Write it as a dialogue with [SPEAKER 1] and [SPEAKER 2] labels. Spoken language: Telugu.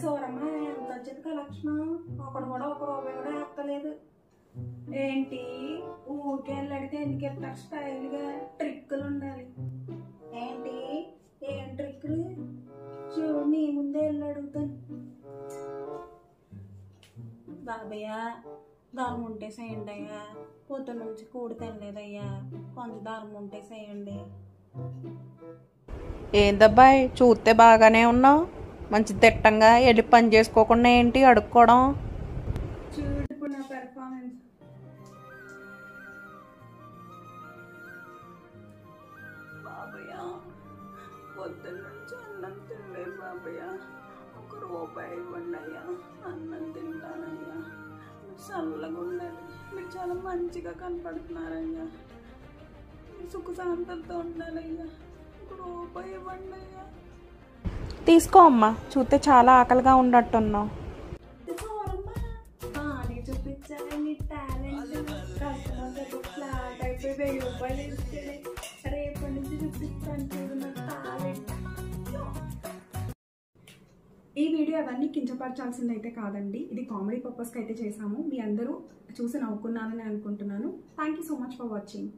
[SPEAKER 1] సోరమ్మ ఎంత వచ్చింది కలెక్షన్? ఒకడు కూడా ఒక రూపాయి కూడా ఎక్కలేదు ఏంటి? ఊరికే వెళ్ళడితే ఎందుకు ఎత్తారు? స్టైల్గా ట్రిక్కులు ఉండాలి ఏంటి? ఏం ట్రిక్కులు? చూడు నీ ముందే వెళ్ళి అడుగుతాను. బాబయ్య దారం ఉంటే చేయండి అయ్యా, పొద్దు నుంచి కూడి తినలేదయ్యా, కొంత దారం ఉంటే చేయండి.
[SPEAKER 2] ఏందబ్బాయి చూస్తే బాగానే ఉన్నావు, మంచి తిట్టంగా వెళ్ళి పని చేసుకోకుండా ఏంటి అడుక్కోవడం?
[SPEAKER 1] చూడు ఇప్పుడు నా పెర్ఫార్మెన్స్. బాబయ్య పొద్దున్న నుంచి అన్నం తినలేదు బాబయ్య, ఒక రూపాయి ఇవ్వండి అయ్యా, అన్నం తింటానయ్యా. చల్లగా ఉండాలి, మీరు చాలా మంచిగా కనపడుతున్నారయ్యా, సుఖ శాంతంతో ఉండాలయ్యా, ఒక రూపాయి ఇవ్వండి అయ్యా.
[SPEAKER 2] తీసుకో అమ్మా, చూస్తే చాలా ఆకలిగా ఉన్నట్టున్నావు.
[SPEAKER 1] బాగా చూపించాలి నీ టాలెంట్. కస్టమర్ ఫ్లాట్ అయిపోయి 1000 రూపాయలు ఇస్తే రేపటి నుంచి చూపిస్తాను చూడు నా టాలెంట్. ఈ వీడియో అవన్నీ కించపరచాల్సింది అయితే కాదండి, ఇది కామెడీ పర్పస్కి అయితే చేసాము. మీ అందరూ చూసి నవ్వుకున్నానని అనుకుంటున్నాను. Thank you so much for watching.